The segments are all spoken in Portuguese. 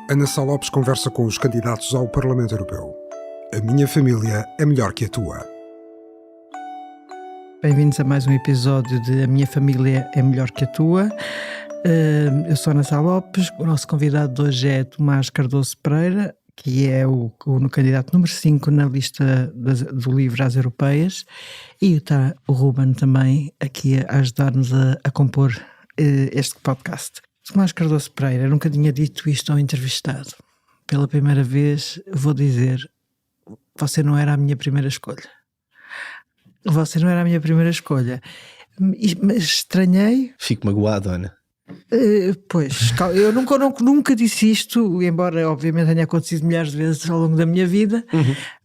Ana Sá Lopes conversa com os candidatos ao Parlamento Europeu. A minha família é melhor que a tua. Bem-vindos a mais um episódio de A Minha Família é Melhor que a Tua. Eu sou Ana Sá Lopes, o nosso convidado de hoje é Tomás Cardoso Pereira, que é o candidato número 5 na lista do livro às europeias, e está o Ruben também aqui a ajudar-nos a compor este podcast. Tomás Cardoso Pereira, nunca tinha dito isto ao entrevistado. Pela primeira vez vou dizer, você não era a minha primeira escolha. Você não era a minha primeira escolha. Mas estranhei. Fico magoado, Ana. Pois, eu nunca disse isto, embora obviamente tenha acontecido milhares de vezes ao longo da minha vida,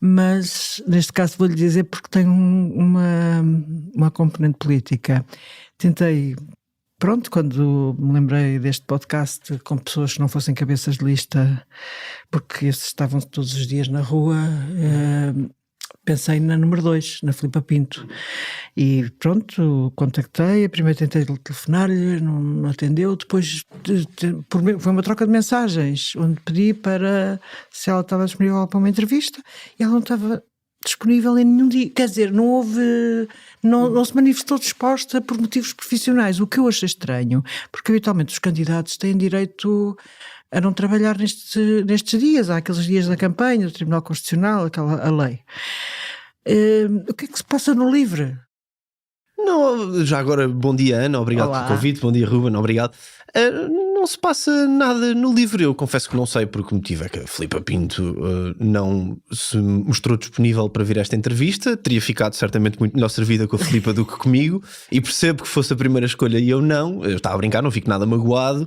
mas neste caso vou-lhe dizer porque tem uma componente política. Tentei, quando me lembrei deste podcast com pessoas que não fossem cabeças de lista, porque esses estavam todos os dias na rua, pensei na número 2, na Filipa Pinto, e contactei. Primeiro tentei telefonar-lhe, não atendeu. Depois foi uma troca de mensagens onde pedi para se ela estava disponível para uma entrevista, e ela não estava disponível em nenhum dia. Quer dizer, não se manifestou disposta por motivos profissionais, o que eu achei estranho, porque habitualmente os candidatos têm direito a não trabalhar nestes dias. Há aqueles dias da campanha, do Tribunal Constitucional, a lei. O que é que se passa no livro? Não, já agora, bom dia, Ana, obrigado pelo convite, bom dia, Ruben, obrigado. Não se passa nada no livro. Eu confesso que não sei por que motivo é que a Filipa Pinto não se mostrou disponível para vir a esta entrevista. Teria ficado certamente muito melhor servida com a Filipa do que comigo, e percebo que fosse a primeira escolha e eu não. Eu estava a brincar, não fico nada magoado,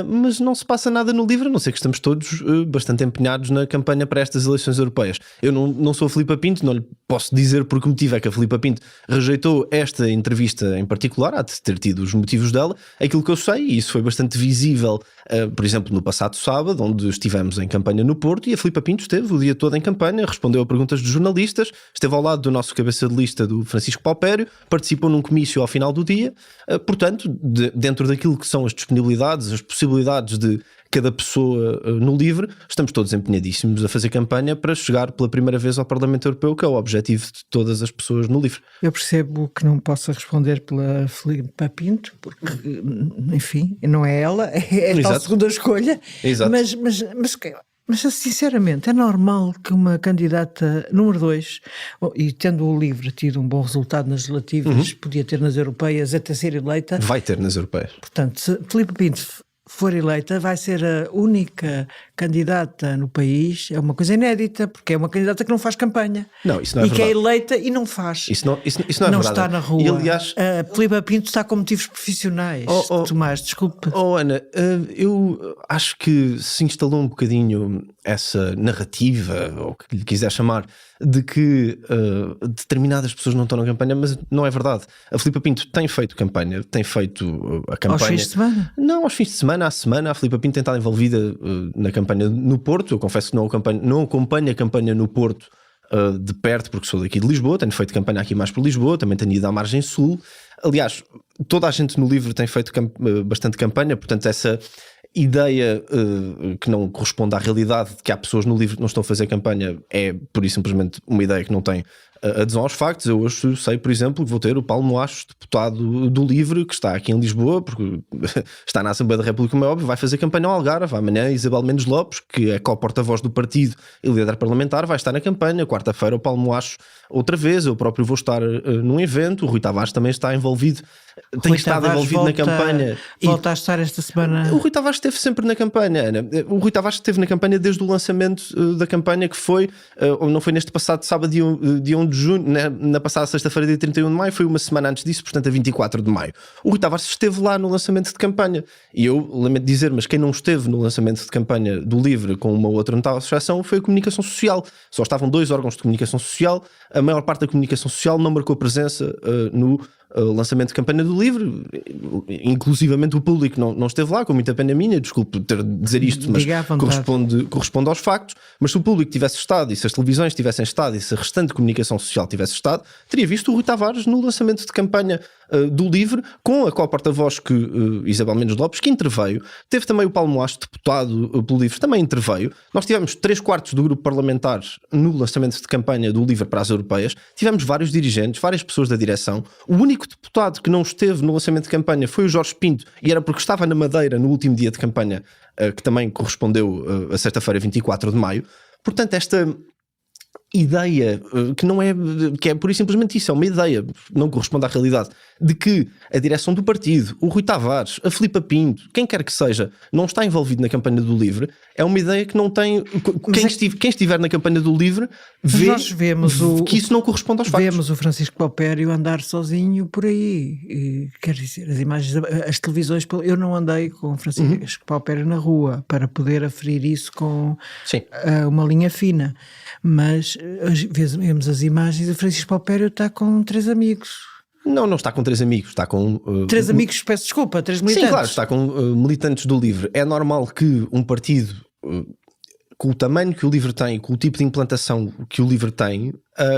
mas não se passa nada no livro, a não ser que estamos todos bastante empenhados na campanha para estas eleições europeias. Eu não sou a Filipa Pinto, não lhe posso dizer por que motivo é que a Filipa Pinto rejeitou esta entrevista em particular. Há de ter tido os motivos dela. Aquilo que eu sei, e isso foi bastante visível, por exemplo, no passado sábado, onde estivemos em campanha no Porto, e a Filipa Pinto esteve o dia todo em campanha, respondeu a perguntas dos jornalistas, esteve ao lado do nosso cabeça de lista, do Francisco Paupério, participou num comício ao final do dia. Portanto, dentro daquilo que são as disponibilidades, as possibilidades de cada pessoa no livre, estamos todos empenhadíssimos a fazer campanha para chegar pela primeira vez ao Parlamento Europeu, que é o objetivo de todas as pessoas no livre. Eu percebo que não possa responder pela Filipa Pinto, porque, enfim, não é ela, é a tal segunda escolha. Exato. Mas sinceramente, é normal que uma candidata número 2, e tendo o LIVRE tido um bom resultado nas legislativas, podia ter nas europeias até ser eleita. Vai ter nas europeias. Portanto, se Filipa Pinto for eleita, vai ser a única candidata no país. É uma coisa inédita, porque é uma candidata que não faz campanha. Não, isso não é verdade. Que é eleita e não faz. Isso não é não verdade. Está na rua. E, aliás, a Filipa Pinto está com motivos profissionais. Tomás, desculpe. Ana, eu acho que se instalou um bocadinho essa narrativa, ou o que lhe quiser chamar, de que determinadas pessoas não estão na campanha, mas não é verdade. A Filipa Pinto tem feito campanha, tem feito a campanha... Aos fins de semana? Não, aos fins de semana, à semana. A Filipa Pinto tem estado envolvida na campanha no Porto. Eu confesso que não acompanho a campanha no Porto de perto, porque sou daqui de Lisboa, tenho feito campanha aqui mais por Lisboa, também tenho ido à margem sul. Aliás, toda a gente no livro tem feito bastante campanha, portanto essa ideia que não corresponde à realidade, de que há pessoas no livro que não estão a fazer campanha, é por isso simplesmente uma ideia que não tem adesão aos factos. Eu hoje sei, por exemplo, que vou ter o Paulo Moachos, deputado do LIVRE, que está aqui em Lisboa, porque está na Assembleia da República, como é óbvio, vai fazer campanha ao Algarve. Amanhã Isabel Mendes Lopes, que é co-porta-voz do partido e líder parlamentar, vai estar na campanha. Quarta-feira o Paulo Moachos outra vez. Eu próprio vou estar num evento. O Rui Tavares também está envolvido. Tem estado envolvido na campanha. Volta a estar esta semana. O Rui Tavares esteve sempre na campanha, Ana. O Rui Tavares esteve na campanha desde o lançamento da campanha, que foi, ou não foi neste passado sábado, dia 1 de junho, na passada sexta-feira, dia 31 de maio, foi uma semana antes disso, portanto a 24 de maio. O Rui Tavares esteve lá no lançamento de campanha. E eu lamento dizer, mas quem não esteve no lançamento de campanha do LIVRE com uma outra notável exceção foi a comunicação social. Só estavam 2 órgãos de comunicação social. A maior parte da comunicação social não marcou presença no lançamento de campanha do LIVRE, inclusivamente o público não esteve lá, com muita pena minha, desculpe ter de dizer isto, mas corresponde aos factos. Mas se o público tivesse estado, e se as televisões tivessem estado, e se a restante comunicação social tivesse estado, teria visto o Rui Tavares no lançamento de campanha do LIVRE, com a co-porta-voz Isabel Mendes Lopes, que interveio. Teve também o Paulo Moacho, deputado pelo LIVRE, também interveio. Nós tivemos 3/4 do grupo parlamentar no lançamento de campanha do LIVRE para as europeias. Tivemos vários dirigentes, várias pessoas da direção. O único deputado que não esteve no lançamento de campanha foi o Jorge Pinto, e era porque estava na Madeira no último dia de campanha, que também correspondeu a sexta-feira, 24 de maio. Portanto, esta ideia, que é pura e simplesmente isso, é uma ideia, não corresponde à realidade, de que a direção do partido, o Rui Tavares, a Filipa Pinto, quem quer que seja, não está envolvido na campanha do LIVRE, é uma ideia que não tem... Quem estiver na campanha do LIVRE vê que isso não corresponde aos factos. Vemos o Francisco Paupério andar sozinho por aí, quer dizer, as imagens, as televisões, eu não andei com o Francisco Paupério na rua para poder aferir isso com uma linha fina, mas vemos as imagens e o Francisco Paupério está com 3 amigos. Não está com 3 amigos, está com... 3 amigos, peço desculpa, 3 militantes. Sim, claro, está com militantes do LIVRE. É normal que um partido com o tamanho que o LIVRE tem, com o tipo de implantação que o LIVRE tem,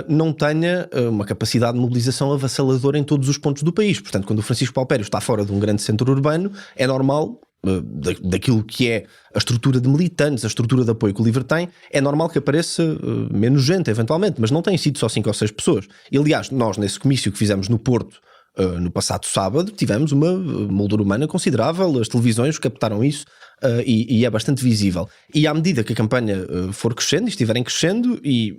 não tenha uma capacidade de mobilização avassaladora em todos os pontos do país. Portanto, quando o Francisco Paupério está fora de um grande centro urbano, é normal... daquilo que é a estrutura de militantes, a estrutura de apoio que o LIVRE tem, é normal que apareça menos gente eventualmente, mas não tem sido só 5 ou 6 pessoas. E aliás, nós nesse comício que fizemos no Porto no passado sábado, tivemos uma moldura humana considerável, as televisões captaram isso, e é bastante visível. E à medida que a campanha for crescendo e estiverem crescendo, e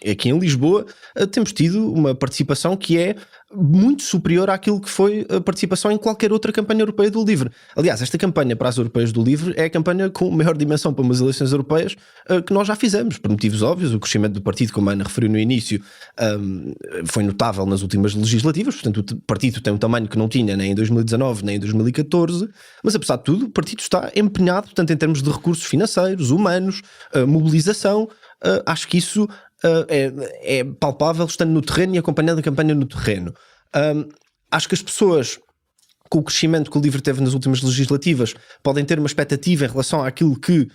aqui em Lisboa temos tido uma participação que é muito superior àquilo que foi a participação em qualquer outra campanha europeia do LIVRE. Aliás, esta campanha para as europeias do LIVRE é a campanha com maior dimensão para umas eleições europeias que nós já fizemos, por motivos óbvios. O crescimento do partido, como a Ana referiu no início, foi notável nas últimas legislativas. Portanto, o partido tem um tamanho que não tinha nem em 2019 nem em 2014, mas apesar de tudo o partido está empenhado, portanto, em termos de recursos financeiros, humanos, mobilização. Acho que isso é palpável estando no terreno e acompanhando a campanha no terreno. Acho que as pessoas, com o crescimento que o LIVRE teve nas últimas legislativas, podem ter uma expectativa em relação àquilo que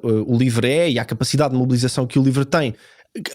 o LIVRE é e à capacidade de mobilização que o LIVRE tem,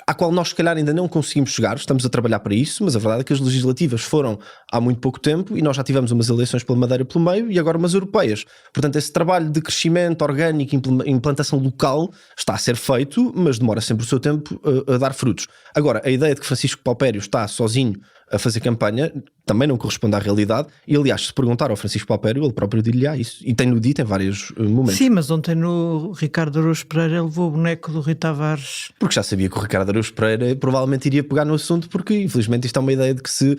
à qual nós se calhar ainda não conseguimos chegar. Estamos a trabalhar para isso, mas a verdade é que as legislativas foram há muito pouco tempo e nós já tivemos umas eleições pela Madeira pelo meio e agora umas europeias. Portanto, esse trabalho de crescimento orgânico e implantação local está a ser feito, mas demora sempre o seu tempo a dar frutos. Agora, a ideia de que Francisco Paupério está sozinho a fazer campanha também não corresponde à realidade, e aliás, se perguntar ao Francisco Paupério, ele próprio diria isso, e tem-no dito em vários momentos. Sim, mas ontem no Ricardo Araújo Pereira levou o boneco do Rui Tavares. Porque já sabia que o Ricardo Araújo Pereira provavelmente iria pegar no assunto, porque infelizmente isto é uma ideia de que se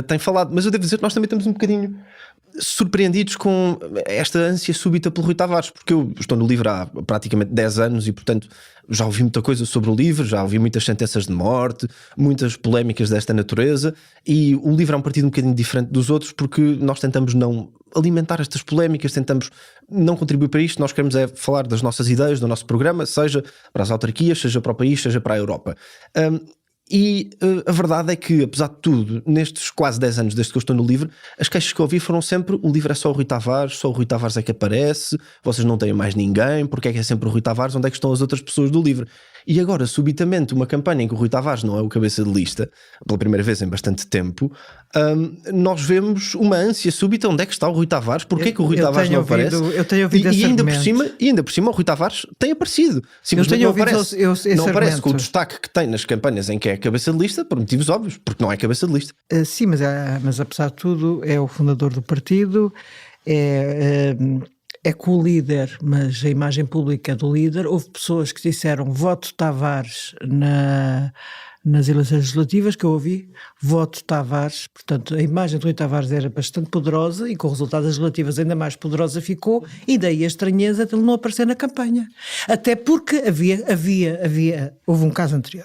tem falado, mas eu devo dizer que nós também estamos um bocadinho surpreendidos com esta ânsia súbita pelo Rui Tavares, porque eu estou no LIVRE há praticamente 10 anos e portanto já ouvi muita coisa sobre o LIVRE, já ouvi muitas sentenças de morte, muitas polémicas desta natureza, e o LIVRE é um partido um bocadinho diferente dos outros porque nós tentamos não alimentar estas polémicas, tentamos não contribuir para isto. Nós queremos é falar das nossas ideias, do nosso programa, seja para as autarquias, seja para o país, seja para a Europa. E a verdade é que, apesar de tudo, nestes quase 10 anos desde que eu estou no LIVRE, as queixas que eu ouvi foram sempre: o LIVRE é só o Rui Tavares, só o Rui Tavares é que aparece, vocês não têm mais ninguém, porque é que é sempre o Rui Tavares, onde é que estão as outras pessoas do LIVRE? E agora, subitamente, uma campanha em que o Rui Tavares não é o cabeça de lista, pela primeira vez em bastante tempo, nós vemos uma ânsia súbita: onde é que está o Rui Tavares? Porquê que o Rui Tavares não aparece? Eu tenho ouvido esse argumento. E ainda por cima o Rui Tavares tem aparecido. Simplesmente não aparece. Não aparece com o destaque que tem nas campanhas em que é cabeça de lista, por motivos óbvios, porque não é cabeça de lista. Sim, mas apesar de tudo é o fundador do partido, é co-líder, mas a imagem pública é do líder. Houve pessoas que disseram voto Tavares nas eleições legislativas, que eu ouvi, voto Tavares. Portanto, a imagem do Rui Tavares era bastante poderosa e com resultados legislativos ainda mais poderosa ficou, e daí a estranheza de ele não aparecer na campanha. Até porque houve um caso anterior.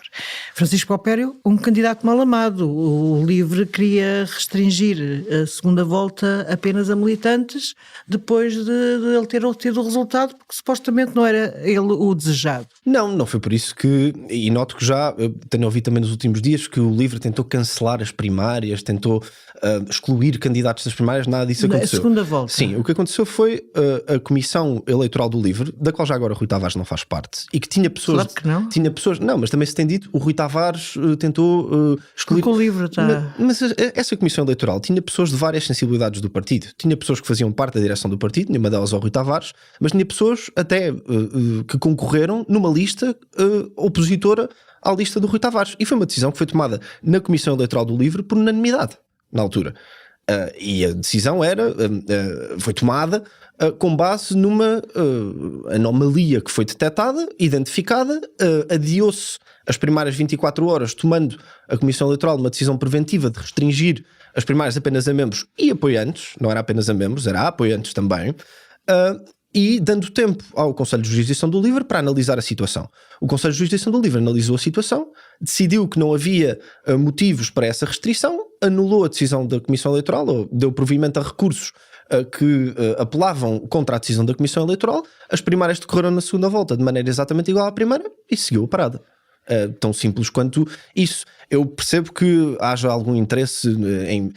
Francisco Paupério, um candidato mal amado. O LIVRE queria restringir a segunda volta apenas a militantes depois de ele ter obtido o resultado, porque supostamente não era ele o desejado. Não foi por isso que, e noto que já tenho ouvido também nos últimos dias que o LIVRE tentou cancelar as primárias, tentou excluir candidatos das primárias, nada disso aconteceu. A segunda volta. Sim, o que aconteceu foi a Comissão Eleitoral do LIVRE, da qual já agora Rui Tavares não faz parte, e que tinha pessoas... Claro que não. Tinha pessoas, não, mas também se tem dito, o Rui Tavares tentou excluir... Porque o LIVRE está... Mas essa Comissão Eleitoral tinha pessoas de várias sensibilidades do partido. Tinha pessoas que faziam parte da direção do partido, nenhuma delas ao Rui Tavares, mas tinha pessoas até que concorreram numa lista opositora à lista do Rui Tavares. E foi uma decisão que foi tomada na Comissão Eleitoral do LIVRE por unanimidade, na altura. E a decisão foi tomada com base numa anomalia que foi detectada, identificada, adiou-se as primárias 24 horas, tomando a Comissão Eleitoral uma decisão preventiva de restringir as primárias apenas a membros e apoiantes, não era apenas a membros, era a apoiantes também, e dando tempo ao Conselho de Jurisdição do LIVRE para analisar a situação. O Conselho de Jurisdição do LIVRE analisou a situação, decidiu que não havia motivos para essa restrição, anulou a decisão da Comissão Eleitoral, ou deu provimento a recursos que apelavam contra a decisão da Comissão Eleitoral. As primárias decorreram na segunda volta de maneira exatamente igual à primeira e seguiu a parada. Tão simples quanto isso. Eu percebo que haja algum interesse em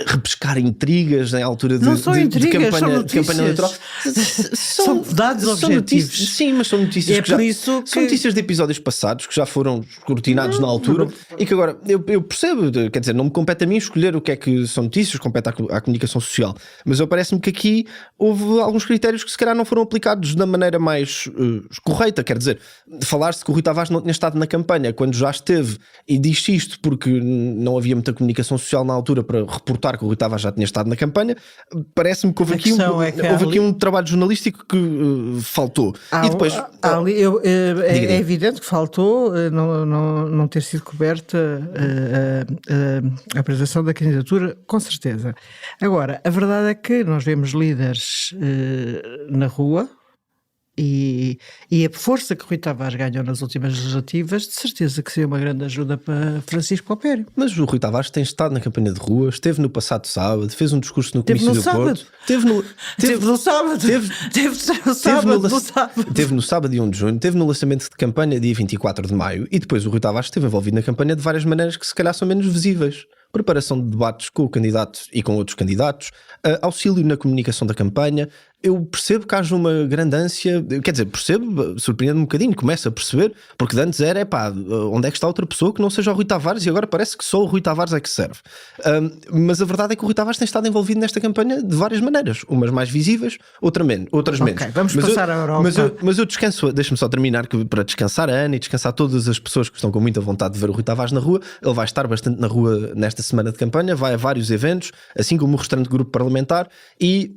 repescar intrigas em altura de campanha eleitoral. São dados objetivos. Sim, mas são notícias são notícias de episódios passados que já foram escrutinados na altura e que agora eu percebo, quer dizer, não me compete a mim escolher o que é que são notícias, compete à comunicação social, mas parece-me que aqui houve alguns critérios que se calhar não foram aplicados da maneira mais correta. Quer dizer, falar-se que o Rui Tavares não tinha estado na campanha quando já esteve, e diz isto porque não havia muita comunicação social na altura para reportar que o Rui Tavares já tinha estado na campanha. Parece-me que houve aqui um trabalho jornalístico que faltou. E depois é evidente que faltou não ter sido coberta a apresentação da candidatura, com certeza. Agora, a verdade é que nós vemos líderes na rua. E a força que Rui Tavares ganhou nas últimas legislativas, de certeza que seria uma grande ajuda para Francisco Palpério. Mas o Rui Tavares tem estado na campanha de rua, esteve no passado sábado, fez um discurso no Comício do Porto. Teve no sábado. Teve no sábado de 1 de junho, teve no lançamento de campanha dia 24 de maio e depois o Rui Tavares esteve envolvido na campanha de várias maneiras que se calhar são menos visíveis. Preparação de debates com o candidato e com outros candidatos, auxílio na comunicação da campanha. Eu percebo que haja uma grande ânsia, quer dizer, percebo, surpreende-me um bocadinho, começo a perceber, porque antes era, onde é que está outra pessoa que não seja o Rui Tavares, e agora parece que só o Rui Tavares é que serve. Mas a verdade é que o Rui Tavares tem estado envolvido nesta campanha de várias maneiras, umas mais visíveis, outras menos. Vamos passar à Europa. Mas eu descanso, deixa-me só terminar, que para descansar a Ana e descansar todas as pessoas que estão com muita vontade de ver o Rui Tavares na rua, ele vai estar bastante na rua nesta semana de campanha, vai a vários eventos, assim como o restante grupo parlamentar, e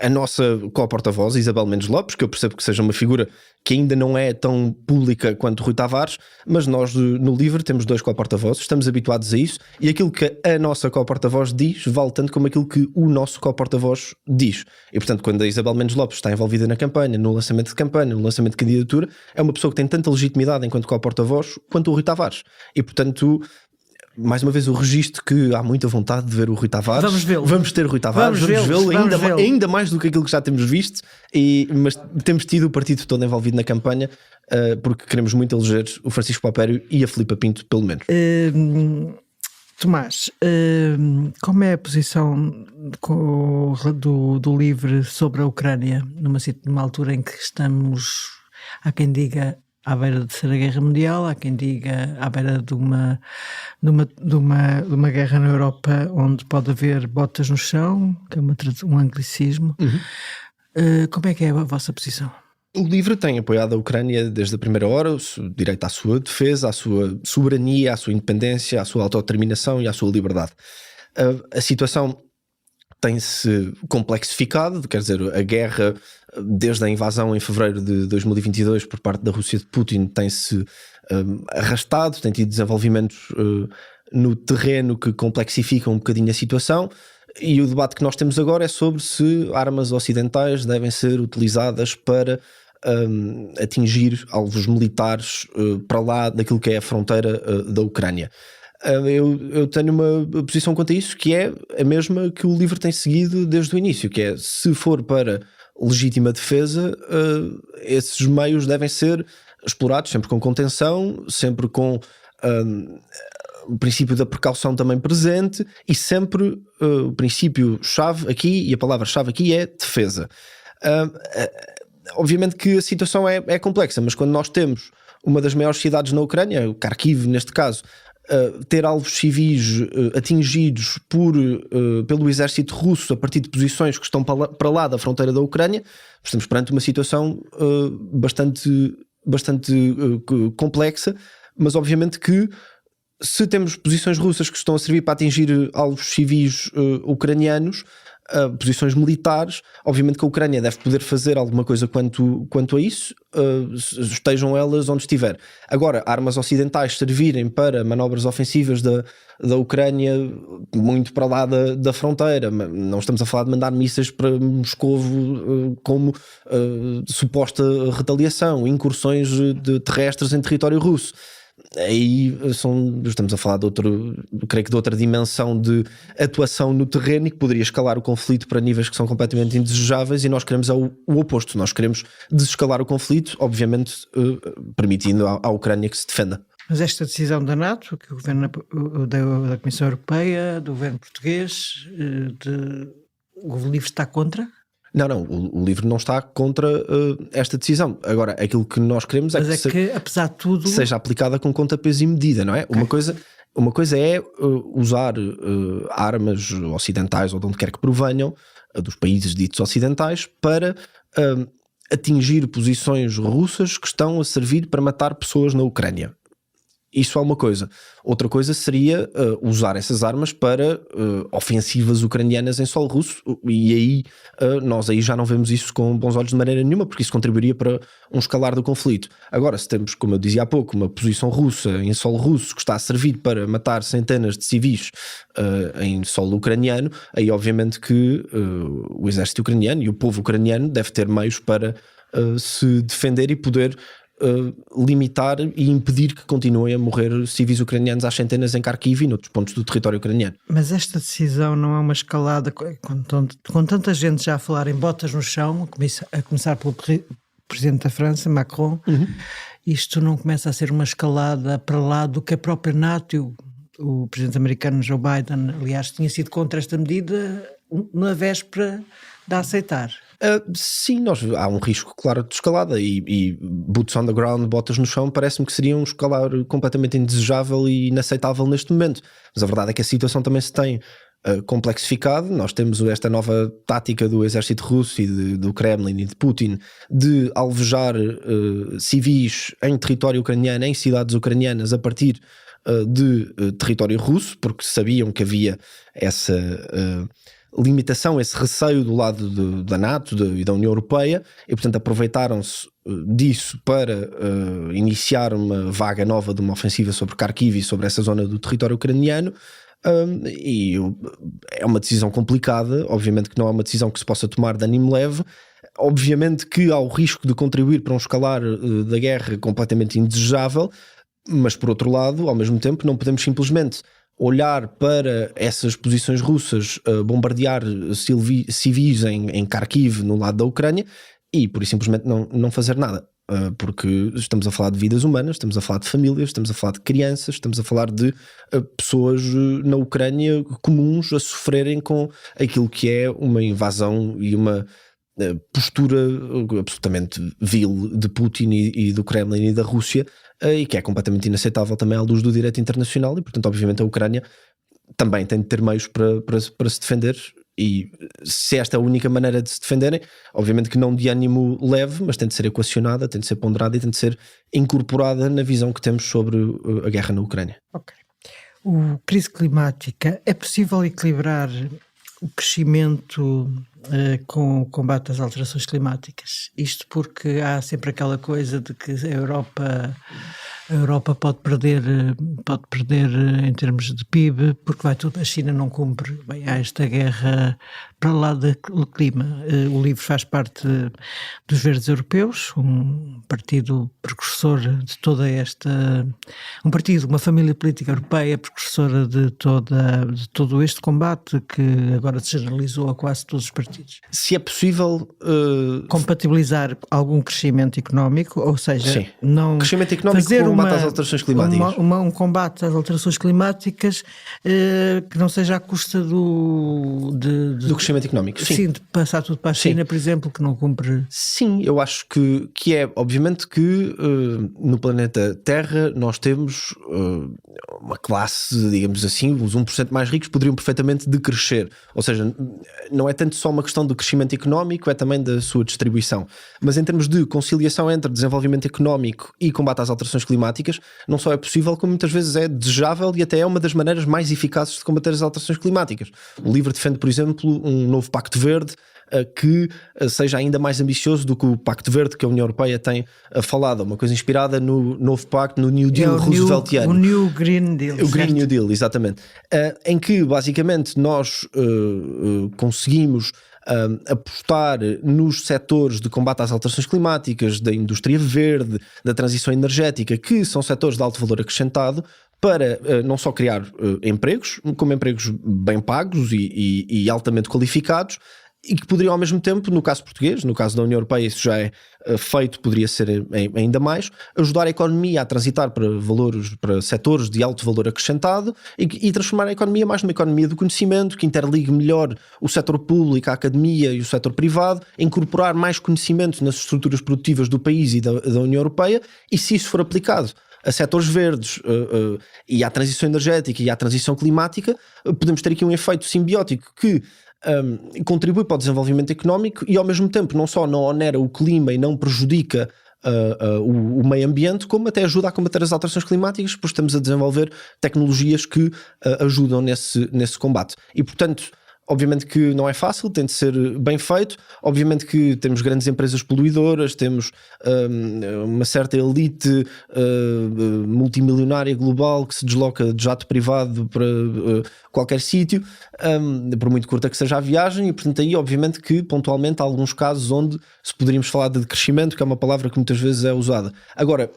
a nossa co-porta-voz, Isabel Mendes Lopes, que eu percebo que seja uma figura que ainda não é tão pública quanto Rui Tavares, mas nós no LIVRE temos 2 co-porta-vozes, estamos habituados a isso, e aquilo que a nossa co-porta-voz diz vale tanto como aquilo que o nosso co-porta-voz diz. E portanto, quando a Isabel Mendes Lopes está envolvida na campanha, no lançamento de campanha, no lançamento de candidatura, é uma pessoa que tem tanta legitimidade enquanto co-porta-voz quanto o Rui Tavares. E portanto, mais uma vez o registro que há muita vontade de ver o Rui Tavares. Vamos vê-lo. Vamos ter Rui Tavares, vamos vê-lo ainda mais do que aquilo que já temos visto, mas temos tido o partido todo envolvido na campanha, porque queremos muito eleger o Francisco Palpério e a Filipa Pinto, pelo menos. Tomás, como é a posição do LIVRE sobre a Ucrânia, numa altura em que estamos, há quem diga, à beira de ser a guerra mundial, há quem diga à beira de uma guerra na Europa onde pode haver botas no chão, que é um anglicismo. Como é que é a vossa posição? O LIVRE tem apoiado a Ucrânia desde a primeira hora, o direito à sua defesa, à sua soberania, à sua independência, à sua autodeterminação e à sua liberdade. A situação tem-se complexificado, quer dizer, a guerra, desde a invasão em fevereiro de 2022 por parte da Rússia de Putin, tem-se arrastado, tem tido desenvolvimentos no terreno que complexificam um bocadinho a situação, e o debate que nós temos agora é sobre se armas ocidentais devem ser utilizadas para atingir alvos militares para lá daquilo que é a fronteira da Ucrânia. Eu tenho uma posição quanto a isso que é a mesma que o LIVRE tem seguido desde o início, que é, se for para legítima defesa, esses meios devem ser explorados sempre com contenção, sempre com o princípio da precaução também presente e sempre o princípio-chave aqui, e a palavra-chave aqui é defesa. Obviamente que a situação é complexa, mas quando nós temos uma das maiores cidades na Ucrânia, Kharkiv neste caso, ter alvos civis atingidos pelo exército russo a partir de posições que estão para lá da fronteira da Ucrânia, estamos perante uma situação bastante complexa, mas obviamente que se temos posições russas que estão a servir para atingir alvos civis ucranianos, posições militares, obviamente que a Ucrânia deve poder fazer alguma coisa quanto a isso, estejam elas onde estiver. Agora, armas ocidentais servirem para manobras ofensivas da Ucrânia muito para lá da fronteira, não estamos a falar de mandar mísseis para Moscovo como suposta retaliação, incursões terrestres em território russo. Aí estamos a falar creio que de outra dimensão de atuação no terreno e que poderia escalar o conflito para níveis que são completamente indesejáveis, e nós queremos o oposto, nós queremos desescalar o conflito, obviamente permitindo à Ucrânia que se defenda. Mas esta decisão da NATO, que o governo da Comissão Europeia, do governo português, o LIVRE está contra? Não, o LIVRE não está contra esta decisão. Agora, aquilo que nós queremos que apesar de tudo, seja aplicada com conta, peso e medida, não é? Okay. Uma coisa é usar armas ocidentais ou de onde quer que provenham, dos países ditos ocidentais, para atingir posições russas que estão a servir para matar pessoas na Ucrânia. Isso é uma coisa. Outra coisa seria usar essas armas para ofensivas ucranianas em solo russo, e aí nós já não vemos isso com bons olhos de maneira nenhuma, porque isso contribuiria para um escalar do conflito. Agora, se temos, como eu dizia há pouco, uma posição russa em solo russo que está a servir para matar centenas de civis em solo ucraniano, aí obviamente que o exército ucraniano e o povo ucraniano deve ter meios para se defender e poder limitar e impedir que continuem a morrer civis ucranianos às centenas em Kharkiv e noutros pontos do território ucraniano. Mas esta decisão não é uma escalada, com tanta gente já a falar em botas no chão, a começar pelo presidente da França, Macron, isto não começa a ser uma escalada para lá do que a própria NATO, o presidente americano Joe Biden, aliás, tinha sido contra esta medida na véspera de aceitar. Sim, há um risco claro de escalada e boots on the ground, botas no chão, parece-me que seria um escalar completamente indesejável e inaceitável neste momento. Mas a verdade é que a situação também se tem complexificado. Nós temos esta nova tática do exército russo e do Kremlin e de Putin de alvejar civis em território ucraniano, em cidades ucranianas, a partir de território russo, porque sabiam que havia essa limitação, esse receio do lado da NATO e da União Europeia, e portanto aproveitaram-se disso para iniciar uma vaga nova de uma ofensiva sobre Kharkiv e sobre essa zona do território ucraniano. E é uma decisão complicada, obviamente que não é uma decisão que se possa tomar de ânimo leve, obviamente que há o risco de contribuir para um escalar da guerra completamente indesejável, mas por outro lado, ao mesmo tempo, não podemos simplesmente olhar para essas posições russas bombardear civis em Kharkiv, no lado da Ucrânia, e por isso simplesmente não fazer nada. Porque estamos a falar de vidas humanas, estamos a falar de famílias, estamos a falar de crianças, estamos a falar de pessoas na Ucrânia comuns a sofrerem com aquilo que é uma invasão e uma postura absolutamente vil de Putin e do Kremlin e da Rússia, e que é completamente inaceitável também à luz do direito internacional, e portanto obviamente a Ucrânia também tem de ter meios para se defender, e se esta é a única maneira de se defenderem, obviamente que não de ânimo leve, mas tem de ser equacionada, tem de ser ponderada e tem de ser incorporada na visão que temos sobre a guerra na Ucrânia. Ok. O crise climática, é possível equilibrar o crescimento com o combate às alterações climáticas? Isto porque há sempre aquela coisa de que a Europa pode perder em termos de PIB, porque a China não cumpre. Bem, há esta guerra para lá do clima. O LIVRE faz parte dos Verdes Europeus, um partido precursor de toda esta... uma família política europeia precursora de todo este combate, que agora se generalizou a quase todos os partidos. Se é possível... compatibilizar algum crescimento económico, ou seja, sim. não crescimento económico fazer combate às alterações climáticas. Um combate às alterações climáticas que não seja à custa do crescimento económico. Sim, de passar tudo para a China, por exemplo, que não cumpre. Sim, eu acho que é, obviamente que no planeta Terra nós temos uma classe, digamos assim, os 1% mais ricos poderiam perfeitamente decrescer. Ou seja, não é tanto só uma questão do crescimento económico, é também da sua distribuição. Mas em termos de conciliação entre desenvolvimento económico e combate às alterações climáticas, não só é possível, como muitas vezes é desejável e até é uma das maneiras mais eficazes de combater as alterações climáticas. O LIVRE defende, por exemplo, um novo Pacto Verde que seja ainda mais ambicioso do que o Pacto Verde que a União Europeia tem falado, uma coisa inspirada no novo pacto, no New Deal rooseveltiano. O New Green Deal. O Green New Deal, exatamente. Em que basicamente nós conseguimos apostar nos setores de combate às alterações climáticas, da indústria verde, da transição energética, que são setores de alto valor acrescentado, para não só criar empregos, como empregos bem pagos e altamente qualificados, e que poderiam ao mesmo tempo, no caso português, no caso da União Europeia isso já é feito, poderia ser ainda mais, ajudar a economia a transitar para setores de alto valor acrescentado e transformar a economia mais numa economia do conhecimento, que interligue melhor o setor público, a academia e o setor privado, incorporar mais conhecimento nas estruturas produtivas do país e da União Europeia, e se isso for aplicado a setores verdes e à transição energética e à transição climática, podemos ter aqui um efeito simbiótico que contribui para o desenvolvimento económico e ao mesmo tempo não só não onera o clima e não prejudica o meio ambiente, como até ajuda a combater as alterações climáticas, pois estamos a desenvolver tecnologias que ajudam nesse combate. E portanto, obviamente que não é fácil, tem de ser bem feito. Obviamente que temos grandes empresas poluidoras, temos uma certa elite multimilionária global que se desloca de jato privado para qualquer sítio, por muito curta que seja a viagem, e portanto aí obviamente que pontualmente há alguns casos onde se poderíamos falar de decrescimento, que é uma palavra que muitas vezes é usada. Agora,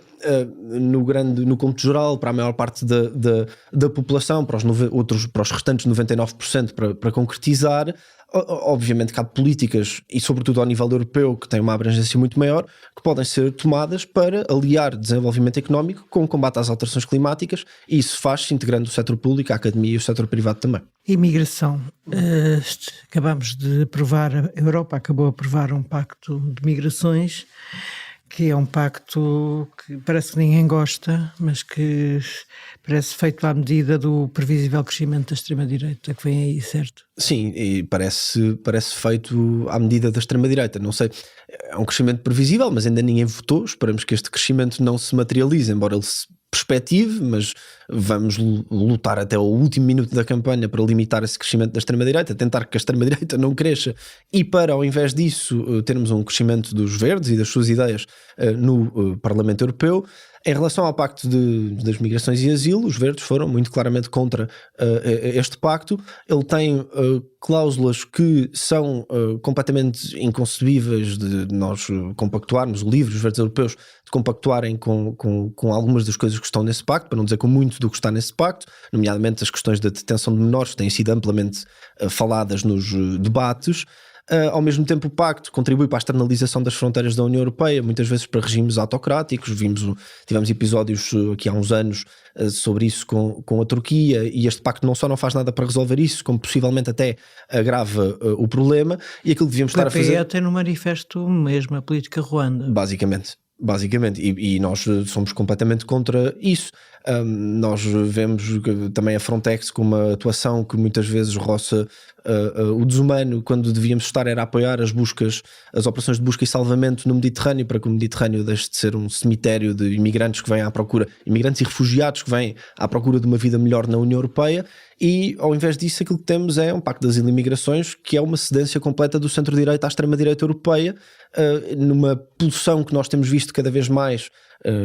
no cômputo geral, para a maior parte da população, para os restantes 99% para concretizar, obviamente que há políticas, e sobretudo ao nível europeu, que têm uma abrangência muito maior, que podem ser tomadas para aliar desenvolvimento económico com o combate às alterações climáticas, e isso faz-se integrando o setor público, a academia e o setor privado também. Imigração. Acabamos de aprovar, a Europa acabou de aprovar um pacto de migrações, que é um pacto que parece que ninguém gosta, mas que parece feito à medida do previsível crescimento da extrema-direita que vem aí, certo? Sim, e parece feito à medida da extrema-direita. Não sei, é um crescimento previsível, mas ainda ninguém votou. Esperamos que este crescimento não se materialize, embora ele se perspective, mas vamos lutar até o último minuto da campanha para limitar esse crescimento da extrema-direita, tentar que a extrema-direita não cresça e para, ao invés disso, termos um crescimento dos verdes e das suas ideias no Parlamento Europeu. Em relação ao Pacto das Migrações e Asilo, os verdes foram muito claramente contra este pacto. Ele tem cláusulas que são completamente inconcebíveis de nós compactuarmos, o LIVRE, os verdes europeus, de compactuarem com algumas das coisas que estão nesse pacto, para não dizer com muito do que está nesse pacto, nomeadamente as questões da detenção de menores, que têm sido amplamente faladas nos debates. Ao mesmo tempo, o pacto contribui para a externalização das fronteiras da União Europeia, muitas vezes para regimes autocráticos. Tivemos episódios aqui há uns anos sobre isso com a Turquia, e este pacto não só não faz nada para resolver isso, como possivelmente até agrava o problema, e aquilo que devíamos estar a fazer... até no manifesto mesmo, a política Ruanda. Basicamente, e nós somos completamente contra isso. Nós vemos também a Frontex com uma atuação que muitas vezes roça o desumano, quando devíamos estar era a apoiar as operações de busca e salvamento no Mediterrâneo, para que o Mediterrâneo deixe de ser um cemitério de imigrantes que vêm à procura, imigrantes e refugiados que vêm à procura de uma vida melhor na União Europeia. E ao invés disso aquilo que temos é um Pacto das Imigrações, que é uma cedência completa do centro-direita à extrema-direita europeia, numa pulsão que nós temos visto cada vez mais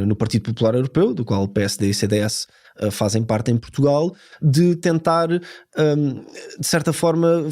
no Partido Popular Europeu, do qual o PSD e CDS fazem parte em Portugal, de tentar, de certa forma,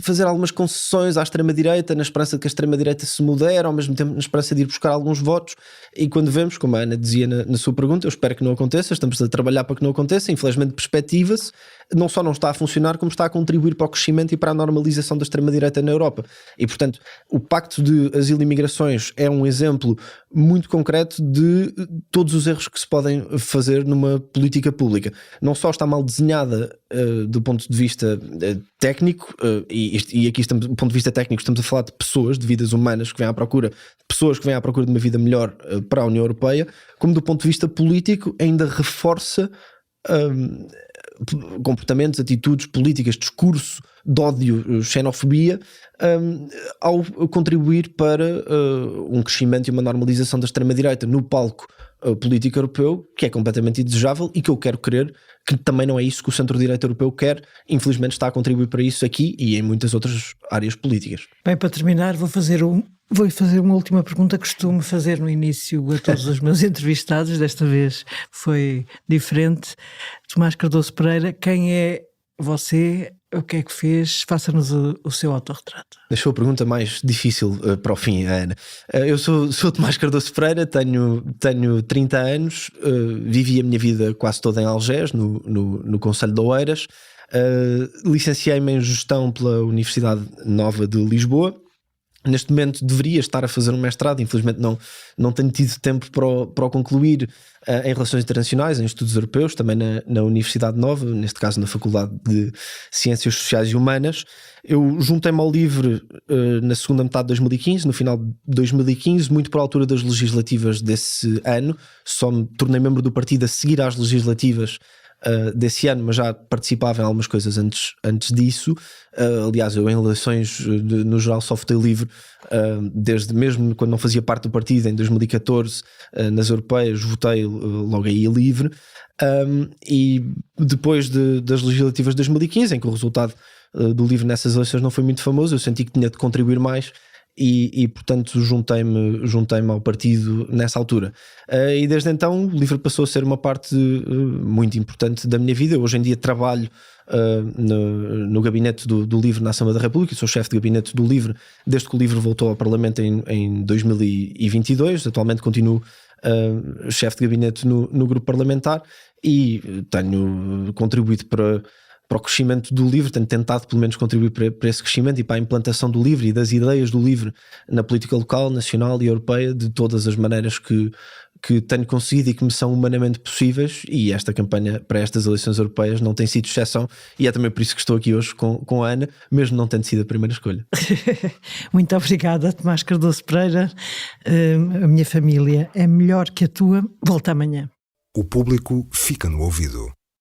fazer algumas concessões à extrema-direita, na esperança de que a extrema-direita se modere, ao mesmo tempo na esperança de ir buscar alguns votos. E quando vemos, como a Ana dizia na sua pergunta, eu espero que não aconteça, estamos a trabalhar para que não aconteça, infelizmente perspectiva-se, não só não está a funcionar, como está a contribuir para o crescimento e para a normalização da extrema-direita na Europa. E, portanto, o Pacto de Asilo e Migrações é um exemplo muito concreto de todos os erros que se podem fazer numa política pública. Não só está mal desenhada do ponto de vista técnico, e aqui estamos, do ponto de vista técnico, estamos a falar de pessoas, de vidas humanas que vêm à procura, pessoas que vêm à procura de uma vida melhor para a União Europeia, como do ponto de vista político ainda reforça comportamentos, atitudes políticas, discurso de ódio, xenofobia, ao contribuir para um crescimento e uma normalização da extrema-direita no palco político europeu, que é completamente indesejável e que eu quero crer que também não é isso que o centro-direita europeu quer. Infelizmente está a contribuir para isso aqui e em muitas outras áreas políticas. Bem, para terminar, vou fazer uma última pergunta que costumo fazer no início a todos os meus entrevistados. Desta vez foi diferente. Tomás Cardoso Pereira, quem é você? O que é que fez? Faça-nos o seu autorretrato. Deixou a pergunta mais difícil para o fim, Ana. Eu sou Tomás Cardoso Pereira, tenho 30 anos, vivi a minha vida quase toda em Algés, no concelho de Oeiras. Licenciei-me em Gestão pela Universidade Nova de Lisboa. Neste momento deveria estar a fazer um mestrado, infelizmente não tenho tido tempo para o concluir, em Relações Internacionais, em Estudos Europeus, também na Universidade Nova, neste caso na Faculdade de Ciências Sociais e Humanas. Eu juntei-me ao LIVRE na segunda metade de 2015, no final de 2015, muito por altura das legislativas desse ano. Só me tornei membro do partido a seguir às legislativas desse ano, mas já participava em algumas coisas antes disso. Aliás, eu em eleições no geral só votei LIVRE desde mesmo quando não fazia parte do partido, em 2014, nas europeias votei logo aí LIVRE, e depois das legislativas de 2015, em que o resultado do LIVRE nessas eleições não foi muito famoso, eu senti que tinha de contribuir mais e portanto juntei-me ao partido nessa altura, e desde então o LIVRE passou a ser uma parte muito importante da minha vida. Eu hoje em dia trabalho no gabinete do LIVRE na Assembleia da República, sou chefe de gabinete do LIVRE desde que o LIVRE voltou ao Parlamento em 2022, atualmente continuo chefe de gabinete no grupo parlamentar e tenho contribuído para o crescimento do LIVRE, tenho tentado pelo menos contribuir para esse crescimento e para a implantação do LIVRE e das ideias do LIVRE na política local, nacional e europeia, de todas as maneiras que tenho conseguido e que me são humanamente possíveis, e esta campanha para estas eleições europeias não tem sido exceção, e é também por isso que estou aqui hoje com a Ana, mesmo não tendo sido a primeira escolha. Muito obrigada, Tomás Cardoso Pereira. A minha família é melhor que a tua. Volta amanhã. O público fica no ouvido.